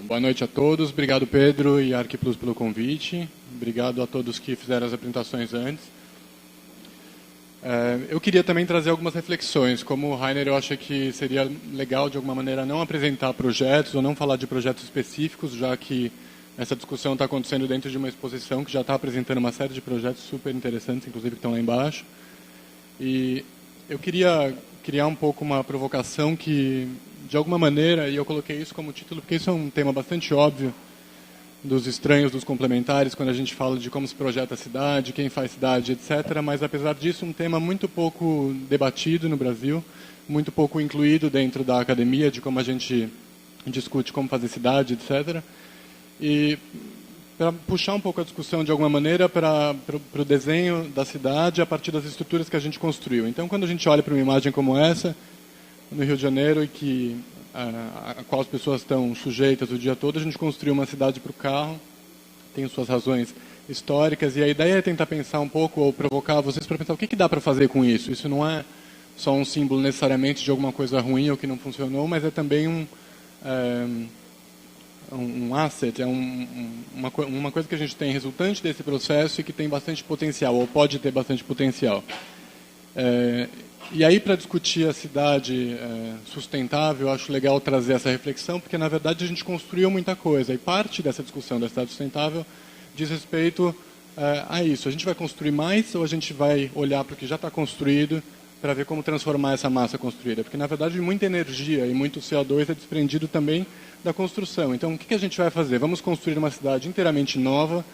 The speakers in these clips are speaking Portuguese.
Boa noite a todos. Obrigado, Pedro e Arquiplus, pelo convite. Obrigado a todos que fizeram as apresentações antes. Eu queria também trazer algumas reflexões. Como o Rainer, eu acho que seria legal, de alguma maneira, não apresentar projetos ou não falar de projetos específicos, já que essa discussão está acontecendo dentro de uma exposição que já está apresentando uma série de projetos super interessantes, inclusive que estão lá embaixo. E eu queria criar um pouco uma provocação que, de alguma maneira, e eu coloquei isso como título porque isso é um tema bastante óbvio dos estranhos, dos complementares, quando a gente fala de como se projeta a cidade, quem faz cidade, etc. Mas, apesar disso, um tema muito pouco debatido no Brasil, muito pouco incluído dentro da academia, de como a gente discute como fazer cidade, etc. E para puxar um pouco a discussão de alguma maneira para o desenho da cidade a partir das estruturas que a gente construiu. Então, quando a gente olha para uma imagem como essa, no Rio de Janeiro, e que a qual as pessoas estão sujeitas o dia todo, a gente construiu uma cidade para o carro, tem suas razões históricas, e a ideia é tentar pensar um pouco, ou provocar vocês para pensar o que dá para fazer com isso. Isso não é só um símbolo necessariamente de alguma coisa ruim ou que não funcionou, mas é também um asset, é uma coisa que a gente tem resultante desse processo e que tem bastante potencial, ou pode ter bastante potencial. E aí, para discutir a cidade sustentável, eu acho legal trazer essa reflexão, porque, na verdade, a gente construiu muita coisa, e parte dessa discussão da cidade sustentável diz respeito a isso. A gente vai construir mais ou a gente vai olhar para o que já está construído para ver como transformar essa massa construída? Porque, na verdade, muita energia e muito CO2 é desprendido também da construção. Então, o que a gente vai fazer? Vamos construir uma cidade inteiramente nova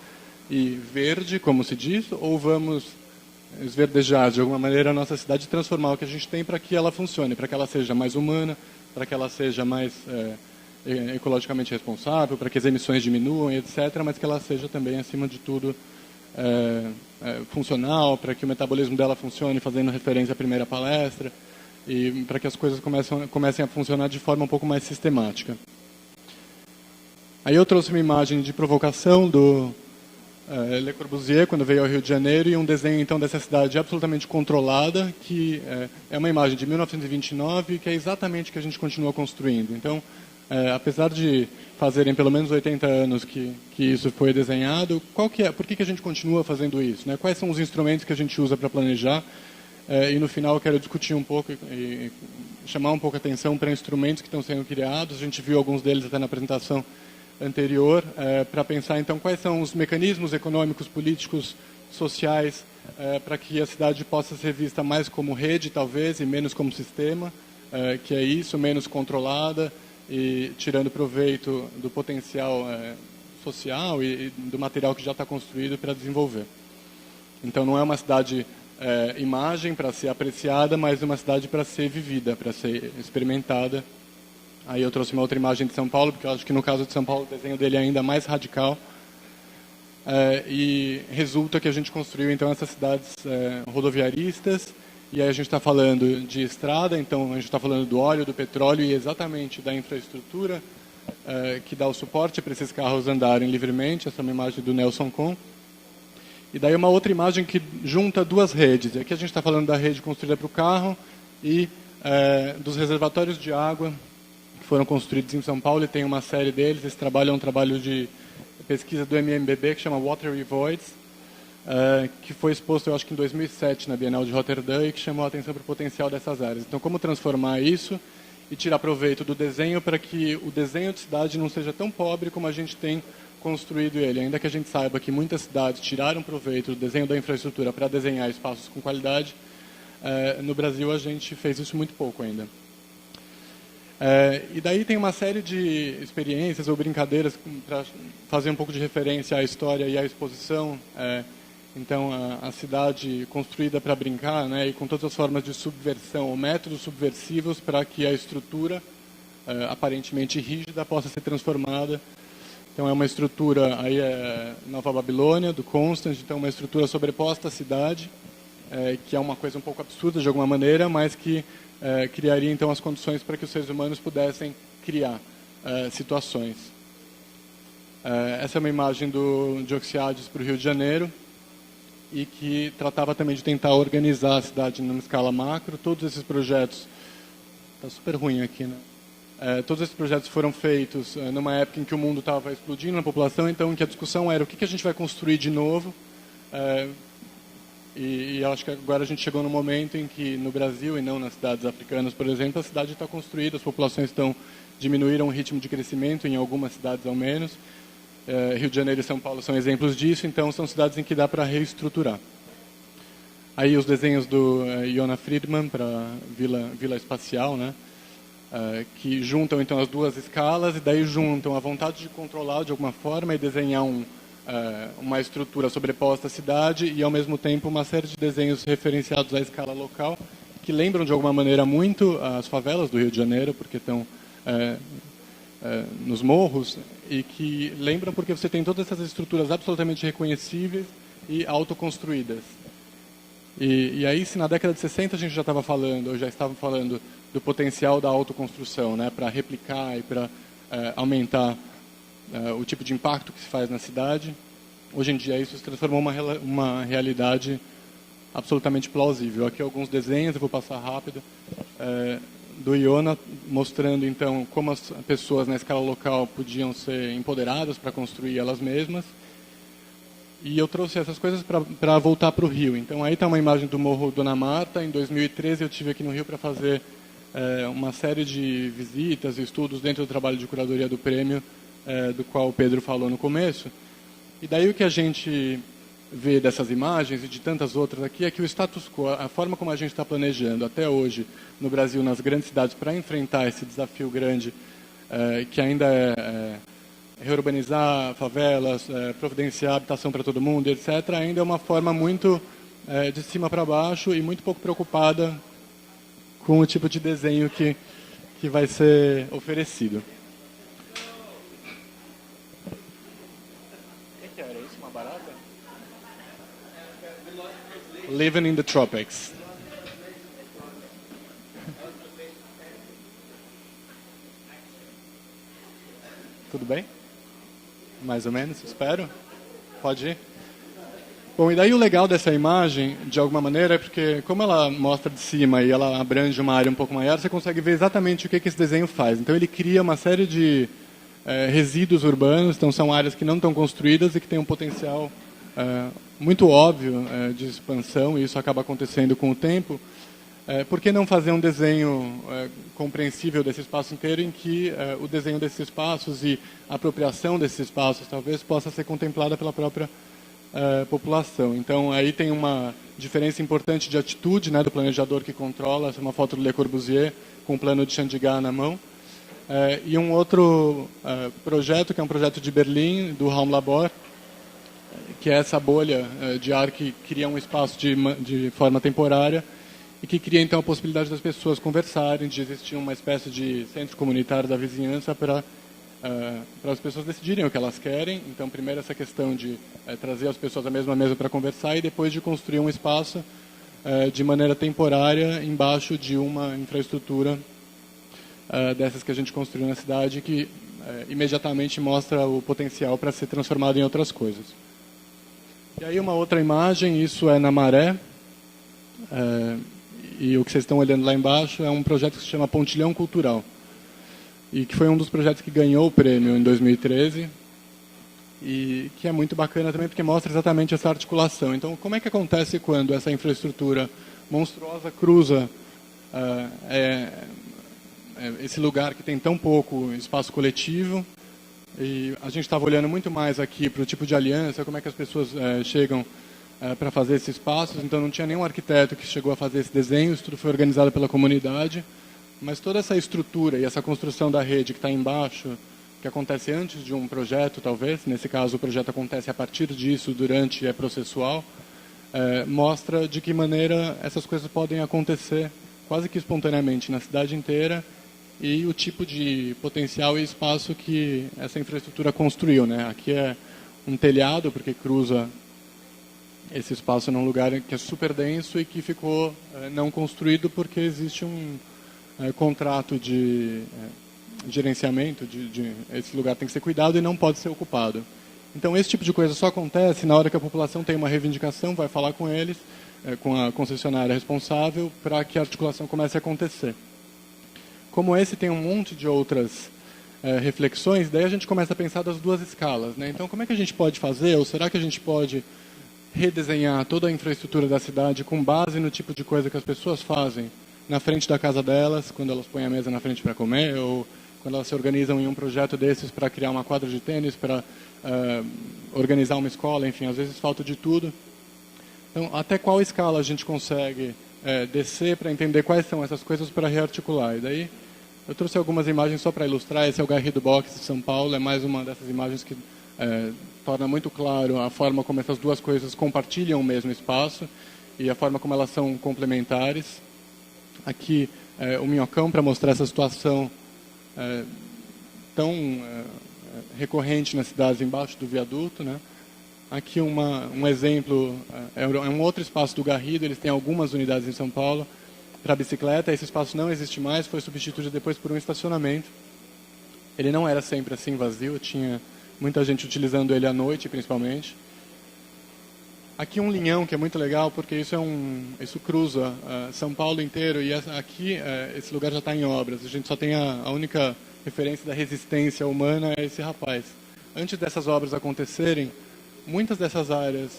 e verde, como se diz, ou vamos esverdejar, de alguma maneira, a nossa cidade e transformar o que a gente tem para que ela funcione, para que ela seja mais humana, para que ela seja mais ecologicamente responsável, para que as emissões diminuam, etc., mas que ela seja também, acima de tudo, funcional, para que o metabolismo dela funcione, fazendo referência à primeira palestra, e para que as coisas comecem a funcionar de forma um pouco mais sistemática. Aí eu trouxe uma imagem de provocação do Le Corbusier, quando veio ao Rio de Janeiro, e um desenho, então, dessa cidade absolutamente controlada, que é uma imagem de 1929, que é exatamente o que a gente continua construindo. Então, apesar de fazerem pelo menos 80 anos que isso foi desenhado, por que a gente continua fazendo isso? Né? Quais são os instrumentos que a gente usa para planejar? E no final eu quero discutir um pouco e chamar um pouco a atenção para instrumentos que estão sendo criados. A gente viu alguns deles até na apresentação anterior, para pensar então quais são os mecanismos econômicos, políticos, sociais, para que a cidade possa ser vista mais como rede, talvez, e menos como sistema, que é isso, menos controlada, e tirando proveito do potencial social e do material que já está construído para desenvolver. Então não é uma cidade imagem para ser apreciada, mas uma cidade para ser vivida, para ser experimentada. Aí eu trouxe uma outra imagem de São Paulo, porque eu acho que no caso de São Paulo o desenho dele é ainda mais radical. E resulta que a gente construiu então essas cidades rodoviaristas, e aí a gente está falando de estrada, então a gente está falando do óleo, do petróleo e exatamente da infraestrutura que dá o suporte para esses carros andarem livremente. Essa é uma imagem do Nelson Con. E daí uma outra imagem que junta duas redes. Aqui a gente está falando da rede construída para o carro e dos reservatórios de água que foram construídos em São Paulo, e tem uma série deles. Esse trabalho é um trabalho de pesquisa do MMBB que chama Water Voids, que foi exposto, eu acho que em 2007, na Bienal de Roterdã, e que chamou a atenção para o potencial dessas áreas. Então, como transformar isso e tirar proveito do desenho para que o desenho de cidade não seja tão pobre como a gente tem construído ele. Ainda que a gente saiba que muitas cidades tiraram proveito do desenho da infraestrutura para desenhar espaços com qualidade, no Brasil a gente fez isso muito pouco ainda. E daí tem uma série de experiências ou brincadeiras para fazer um pouco de referência à história e à exposição. Então, a cidade construída para brincar, né, e com todas as formas de subversão, ou métodos subversivos para que a estrutura, aparentemente rígida, possa ser transformada. Então, é uma estrutura, aí é Nova Babilônia, do Constant, então uma estrutura sobreposta à cidade, que é uma coisa um pouco absurda de alguma maneira, mas que criaria então as condições para que os seres humanos pudessem criar situações. Essa é uma imagem do Dioxiades para o Rio de Janeiro, e que tratava também de tentar organizar a cidade numa escala macro. Todos esses projetos... Está super ruim aqui, né? Todos esses projetos foram feitos numa época em que o mundo estava explodindo na população, então que a discussão era o que a gente vai construir de novo. E acho que agora a gente chegou no momento em que no Brasil e não nas cidades africanas, por exemplo, a cidade está construída, as populações diminuíram o ritmo de crescimento, em algumas cidades ao menos. Rio de Janeiro e São Paulo são exemplos disso, então são cidades em que dá para reestruturar. Aí os desenhos do Yona Friedman para Vila Espacial, né? Que juntam então as duas escalas e daí juntam a vontade de controlar de alguma forma e desenhar uma estrutura sobreposta à cidade e ao mesmo tempo uma série de desenhos referenciados à escala local que lembram de alguma maneira muito as favelas do Rio de Janeiro, porque estão nos morros, e que lembram porque você tem todas essas estruturas absolutamente reconhecíveis e autoconstruídas. E aí, se na década de 60 a gente já estava falando, ou já estava falando do potencial da autoconstrução, né, para replicar e para aumentar o tipo de impacto que se faz na cidade, hoje em dia isso se transformou uma realidade absolutamente plausível. Aqui alguns desenhos, eu vou passar rápido, do Yona, mostrando então como as pessoas na escala local podiam ser empoderadas para construir elas mesmas. E eu trouxe essas coisas para voltar para o Rio. Então aí está uma imagem do Morro Dona Marta. Em 2013 eu estive aqui no Rio para fazer uma série de visitas e estudos dentro do trabalho de curadoria do prêmio, do qual o Pedro falou no começo. E daí o que a gente vê dessas imagens e de tantas outras aqui é que o status quo, a forma como a gente está planejando até hoje no Brasil, nas grandes cidades, para enfrentar esse desafio grande, que ainda reurbanizar favelas, providenciar habitação para todo mundo, etc., ainda é uma forma muito de cima para baixo e muito pouco preocupada com o tipo de desenho que vai ser oferecido. O que era isso? Uma barata? Living in the Tropics. Tudo bem? Mais ou menos, espero. Pode ir? Bom, e daí o legal dessa imagem, de alguma maneira, é porque como ela mostra de cima e ela abrange uma área um pouco maior, você consegue ver exatamente o que esse desenho faz. Então ele cria uma série de resíduos urbanos, então são áreas que não estão construídas e que têm um potencial muito óbvio de expansão, e isso acaba acontecendo com o tempo. Por que não fazer um desenho compreensível desse espaço inteiro em que o desenho desses espaços e a apropriação desses espaços talvez possa ser contemplada pela própria população? Então aí tem uma diferença importante de atitude, né, do planejador que controla. Essa é uma foto do Le Corbusier com o plano de Chandigarh na mão. E um outro projeto, que é um projeto de Berlim, do Raum Labor, que é essa bolha de ar que cria um espaço de forma temporária e que cria então a possibilidade das pessoas conversarem, de existir uma espécie de centro comunitário da vizinhança para as pessoas decidirem o que elas querem. Então, primeiro essa questão de trazer as pessoas à mesma mesa para conversar e depois de construir um espaço de maneira temporária embaixo de uma infraestrutura dessas que a gente construiu na cidade, que imediatamente mostra o potencial para ser transformado em outras coisas. E aí uma outra imagem, isso é na Maré. E o que vocês estão olhando lá embaixo é um projeto que se chama Pontilhão Cultural, e que foi um dos projetos que ganhou o prêmio em 2013, e que é muito bacana também porque mostra exatamente essa articulação. Então, como é que acontece quando essa infraestrutura monstruosa cruza esse lugar que tem tão pouco espaço coletivo? E a gente estava olhando muito mais aqui para o tipo de aliança, como é que as pessoas chegam para fazer esses passos. Então não tinha nenhum arquiteto que chegou a fazer esse desenho, isso tudo foi organizado pela comunidade, mas toda essa estrutura e essa construção da rede que está embaixo, que acontece antes de um projeto talvez, nesse caso o projeto acontece a partir disso, durante, é processual, mostra de que maneira essas coisas podem acontecer quase que espontaneamente na cidade inteira, e o tipo de potencial e espaço que essa infraestrutura construiu, né? Aqui é um telhado, porque cruza esse espaço num lugar que é super denso e que ficou não construído porque existe um contrato de gerenciamento, esse lugar tem que ser cuidado e não pode ser ocupado. Então esse tipo de coisa só acontece na hora que a população tem uma reivindicação, vai falar com eles, com a concessionária responsável, para que a articulação comece a acontecer. Como esse tem um monte de outras reflexões, daí a gente começa a pensar das duas escalas, né? Então, como é que a gente pode fazer, ou será que a gente pode redesenhar toda a infraestrutura da cidade com base no tipo de coisa que as pessoas fazem na frente da casa delas, quando elas põem a mesa na frente para comer, ou quando elas se organizam em um projeto desses para criar uma quadra de tênis, para organizar uma escola, enfim, às vezes falta de tudo. Então, até qual escala a gente consegue descer para entender quais são essas coisas para rearticular? E daí eu trouxe algumas imagens só para ilustrar. Esse é o Garrido Box de São Paulo, é mais uma dessas imagens que torna muito claro a forma como essas duas coisas compartilham o mesmo espaço e a forma como elas são complementares. Aqui o Minhocão, para mostrar essa situação tão recorrente nas cidades embaixo do viaduto, né? Aqui um exemplo, é um outro espaço do Garrido, eles têm algumas unidades em São Paulo para bicicleta. Esse espaço não existe mais, foi substituído depois por um estacionamento. Ele não era sempre assim vazio, tinha muita gente utilizando ele à noite, principalmente. Aqui um linhão, que é muito legal, porque isso cruza São Paulo inteiro, e aqui esse lugar já está em obras. A gente só tem a única referência da resistência humana é esse rapaz. Antes dessas obras acontecerem, muitas dessas áreas,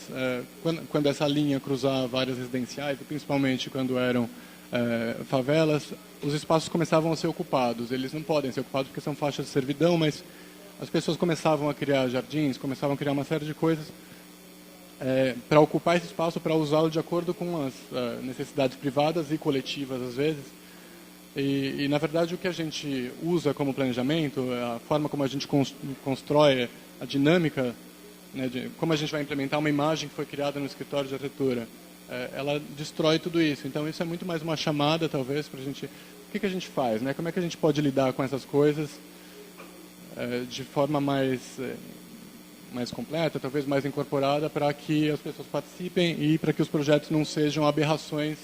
quando essa linha cruzava áreas residenciais, principalmente quando eram favelas, os espaços começavam a ser ocupados. Eles não podem ser ocupados porque são faixas de servidão, mas as pessoas começavam a criar jardins, começavam a criar uma série de coisas para ocupar esse espaço, para usá-lo de acordo com as necessidades privadas e coletivas, às vezes. E, na verdade, o que a gente usa como planejamento, a forma como a gente constrói a dinâmica, né, de como a gente vai implementar uma imagem que foi criada no escritório de arquitetura, ela destrói tudo isso. Então, isso é muito mais uma chamada, talvez, para a gente... O que a gente faz, né? Como é que a gente pode lidar com essas coisas de forma mais completa, talvez mais incorporada, para que as pessoas participem e para que os projetos não sejam aberrações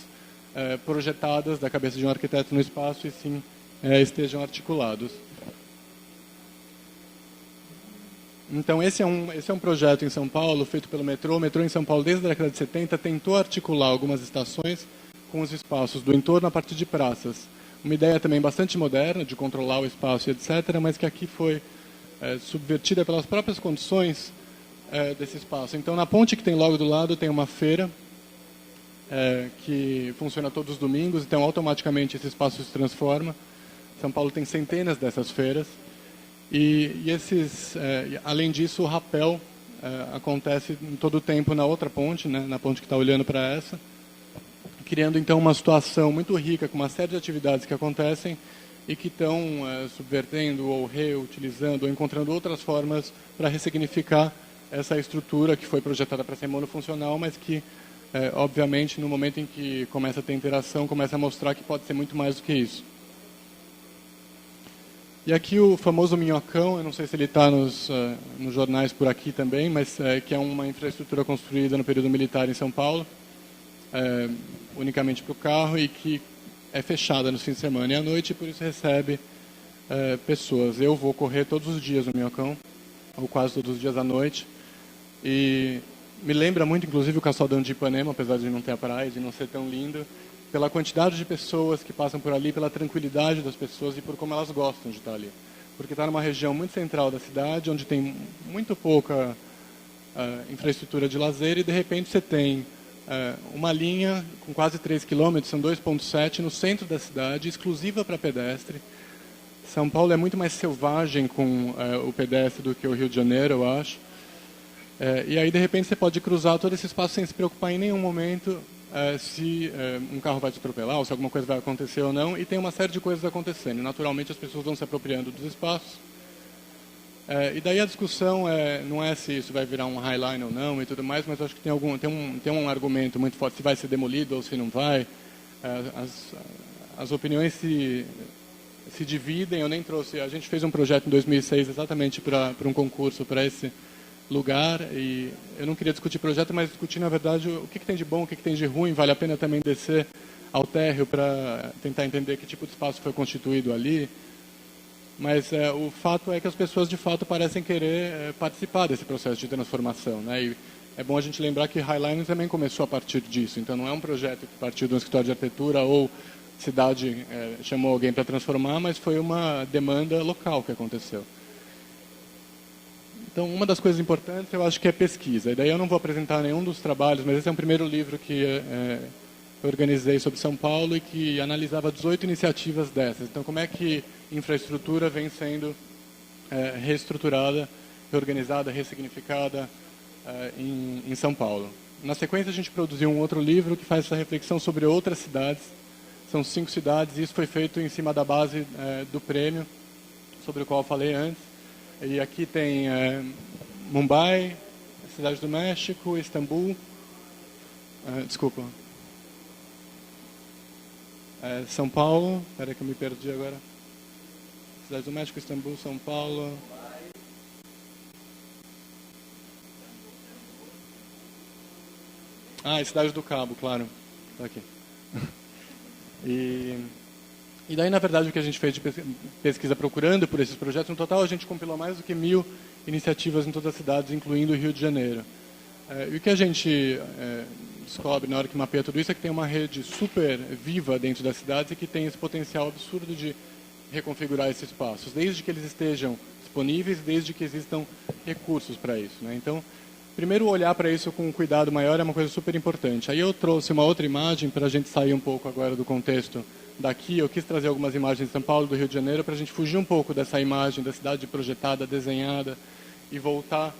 projetadas da cabeça de um arquiteto no espaço, e sim estejam articulados. Então, esse é um projeto em São Paulo, feito pelo metrô. O metrô em São Paulo, desde a década de 70, tentou articular algumas estações com os espaços do entorno a partir de praças. Uma ideia também bastante moderna, de controlar o espaço, etc., mas que aqui foi subvertida pelas próprias condições desse espaço. Então, na ponte que tem logo do lado, tem uma feira que funciona todos os domingos, então automaticamente esse espaço se transforma. São Paulo tem centenas dessas feiras. Além disso, o rapel acontece em todo o tempo na outra ponte, né, na ponte que está olhando para essa, criando então uma situação muito rica, com uma série de atividades que acontecem e que estão subvertendo ou reutilizando ou encontrando outras formas para ressignificar essa estrutura que foi projetada para ser monofuncional, mas que, obviamente, no momento em que começa a ter interação, começa a mostrar que pode ser muito mais do que isso. E aqui o famoso Minhocão, eu não sei se ele está nos jornais por aqui também, mas que é uma infraestrutura construída no período militar em São Paulo, unicamente para o carro, e que é fechada nos fins de semana e à noite, e por isso recebe pessoas. Eu vou correr todos os dias no Minhocão, ou quase todos os dias à noite, e me lembra muito, inclusive, o Calçadão de Ipanema, apesar de não ter a praia, de não ser tão lindo, pela quantidade de pessoas que passam por ali, pela tranquilidade das pessoas e por como elas gostam de estar ali. Porque está numa região muito central da cidade, onde tem muito pouca infraestrutura de lazer, e de repente você tem uma linha com quase 3 km, são 2,7 no centro da cidade, exclusiva para pedestre. São Paulo é muito mais selvagem com o pedestre do que o Rio de Janeiro, eu acho. E aí, de repente, você pode cruzar todo esse espaço sem se preocupar em nenhum momento se um carro vai te atropelar, ou se alguma coisa vai acontecer ou não, e tem uma série de coisas acontecendo. Naturalmente, as pessoas vão se apropriando dos espaços. E daí a discussão não é se isso vai virar um highline ou não e tudo mais, mas acho que tem um argumento muito forte, se vai ser demolido ou se não vai. As opiniões se dividem. Eu nem trouxe... A gente fez um projeto em 2006 exatamente para um concurso para esse lugar, e eu não queria discutir projeto, mas discutir, na verdade, o que tem de bom, o que tem de ruim. Vale a pena também descer ao térreo para tentar entender que tipo de espaço foi constituído ali. Mas o fato é que as pessoas, de fato, parecem querer participar desse processo de transformação, né? E é bom a gente lembrar que Highline também começou a partir disso. Então, não é um projeto que partiu de um escritório de arquitetura ou cidade chamou alguém para transformar, mas foi uma demanda local que aconteceu. Então, uma das coisas importantes eu acho que é pesquisa. E daí eu não vou apresentar nenhum dos trabalhos, mas esse é um primeiro livro que eu organizei sobre São Paulo e que analisava 18 iniciativas dessas. Então, como é que infraestrutura vem sendo reestruturada, reorganizada, ressignificada em São Paulo. Na sequência, a gente produziu um outro livro que faz essa reflexão sobre outras cidades. São 5 cidades, e isso foi feito em cima da base do prêmio, sobre o qual eu falei antes. E aqui tem Mumbai, Cidade do México, Istambul, São Paulo, espera que eu me perdi agora. Cidade do México, Istambul, São Paulo. Ah, e Cidade do Cabo, claro. Está aqui. E daí, na verdade, o que a gente fez de pesquisa procurando por esses projetos, no total a gente compilou mais do que 1.000 iniciativas em todas as cidades, incluindo o Rio de Janeiro. E o que a gente descobre na hora que mapeia tudo isso é que tem uma rede super viva dentro das cidades e que tem esse potencial absurdo de reconfigurar esses espaços, desde que eles estejam disponíveis, desde que existam recursos para isso, né? Então, primeiro, olhar para isso com um cuidado maior é uma coisa super importante. Aí eu trouxe uma outra imagem para a gente sair um pouco agora do contexto daqui. Eu quis trazer algumas imagens de São Paulo, do Rio de Janeiro, para a gente fugir um pouco dessa imagem da cidade projetada, desenhada, e voltar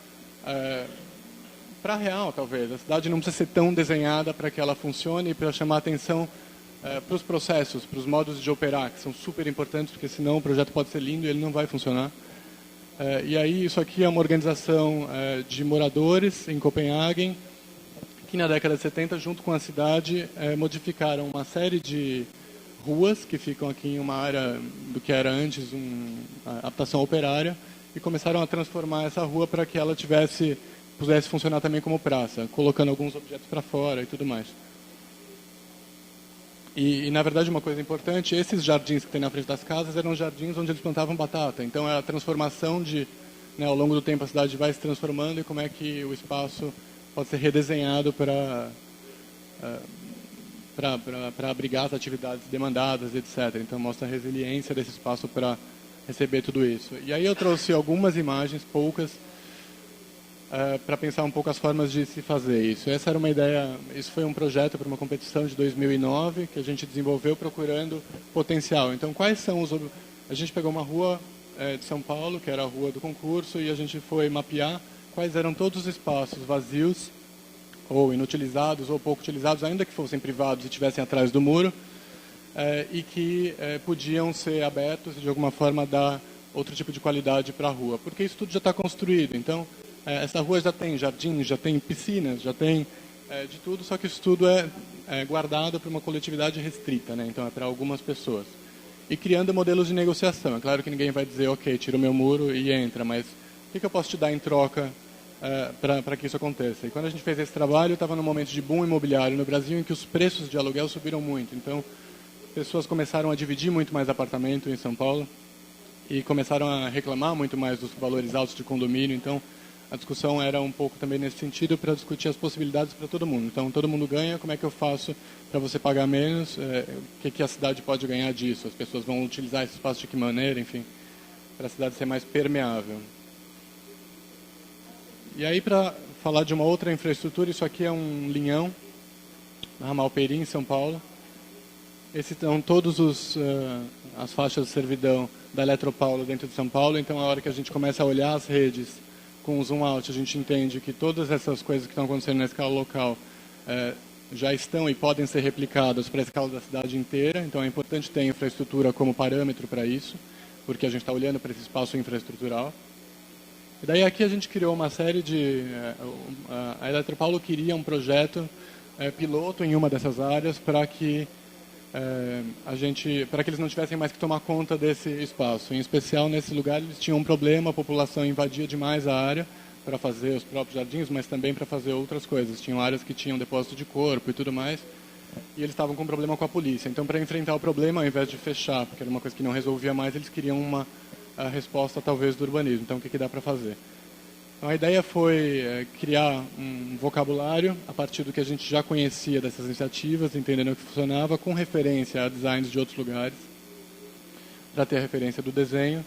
para a real, talvez. A cidade não precisa ser tão desenhada para que ela funcione e para chamar atenção para os processos, para os modos de operar, que são super importantes, porque senão o projeto pode ser lindo e ele não vai funcionar. E aí, isso aqui é uma organização de moradores em Copenhague, que na década de 70, junto com a cidade, modificaram uma série de ruas que ficam aqui em uma área do que era antes uma habitação operária, e começaram a transformar essa rua para que ela pudesse funcionar também como praça, colocando alguns objetos para fora e tudo mais. E, na verdade, uma coisa importante, esses jardins que tem na frente das casas eram jardins onde eles plantavam batata. Então, é a transformação ao longo do tempo, a cidade vai se transformando, e como é que o espaço pode ser redesenhado para abrigar as atividades demandadas, etc. Então, mostra a resiliência desse espaço para receber tudo isso. E aí eu trouxe algumas imagens, poucas, para pensar um pouco as formas de se fazer isso. Essa era uma ideia, isso foi um projeto para uma competição de 2009 que a gente desenvolveu procurando potencial. Então, quais são a gente pegou uma rua de São Paulo, que era a rua do concurso, e a gente foi mapear quais eram todos os espaços vazios, ou inutilizados, ou pouco utilizados, ainda que fossem privados e estivessem atrás do muro, e que podiam ser abertos e, de alguma forma, dar outro tipo de qualidade para a rua. Porque isso tudo já está construído. Então, essa rua já tem jardins, já tem piscinas, já tem de tudo, só que isso tudo é guardado para uma coletividade restrita, né? Então é para algumas pessoas. E criando modelos de negociação. É claro que ninguém vai dizer, ok, tira o meu muro e entra, mas o que eu posso te dar em troca para que isso aconteça? E quando a gente fez esse trabalho, estava num momento de boom imobiliário no Brasil em que os preços de aluguel subiram muito. Então, pessoas começaram a dividir muito mais apartamento em São Paulo e começaram a reclamar muito mais dos valores altos de condomínio. Então, a discussão era um pouco também nesse sentido, para discutir as possibilidades para todo mundo. Então, todo mundo ganha, como é que eu faço para você pagar menos? O que a cidade pode ganhar disso? As pessoas vão utilizar esse espaço de que maneira? Enfim, para a cidade ser mais permeável. E aí, para falar de uma outra infraestrutura, isso aqui é um linhão, na ramal Peri, em São Paulo. Esses são todos as faixas de servidão da Eletropaulo dentro de São Paulo. Então, a hora que a gente começa a olhar as redes com o zoom out, a gente entende que todas essas coisas que estão acontecendo na escala local já estão e podem ser replicadas para a escala da cidade inteira. Então, é importante ter infraestrutura como parâmetro para isso, porque a gente está olhando para esse espaço infraestrutural. E daí aqui a gente criou uma série de... a Eletropaulo queria um projeto piloto em uma dessas áreas para que para que eles não tivessem mais que tomar conta desse espaço. Em especial, nesse lugar, eles tinham um problema, a população invadia demais a área para fazer os próprios jardins, mas também para fazer outras coisas. Tinham áreas que tinham depósito de corpo e tudo mais, e eles estavam com problema com a polícia. Então, para enfrentar o problema, ao invés de fechar, porque era uma coisa que não resolvia mais, eles queriam uma resposta, talvez, do urbanismo. Então, o que dá para fazer? Então, a ideia foi criar um vocabulário a partir do que a gente já conhecia dessas iniciativas, entendendo o que funcionava, com referência a designs de outros lugares, para ter a referência do desenho,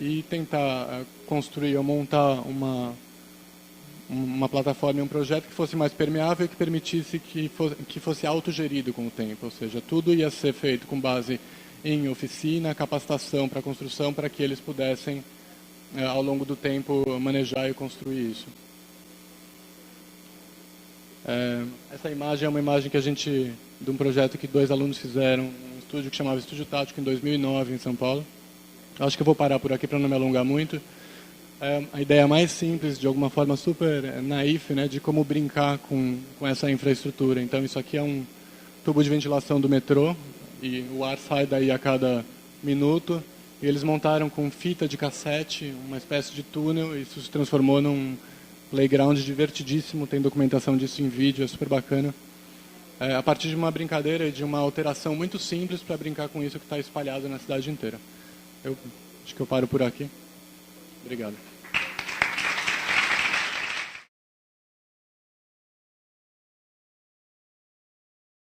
e tentar construir ou montar uma plataforma e um projeto que fosse mais permeável e que permitisse que fosse autogerido com o tempo. Ou seja, tudo ia ser feito com base em oficina, capacitação para construção, para que eles pudessem, ao longo do tempo, manejar e construir isso. Essa imagem é uma imagem que de um projeto que 2 alunos fizeram, um estúdio que chamava Estúdio Tático, em 2009, em São Paulo. Acho que eu vou parar por aqui para não me alongar muito. A ideia mais simples, de alguma forma super naif, né, de como brincar com essa infraestrutura. Então, isso aqui é um tubo de ventilação do metrô, e o ar sai daí a cada minuto. E eles montaram com fita de cassete uma espécie de túnel, e isso se transformou num playground divertidíssimo. Tem documentação disso em vídeo, é super bacana. A partir de uma brincadeira e de uma alteração muito simples para brincar com isso que está espalhado na cidade inteira. Eu acho que eu paro por aqui. Obrigado.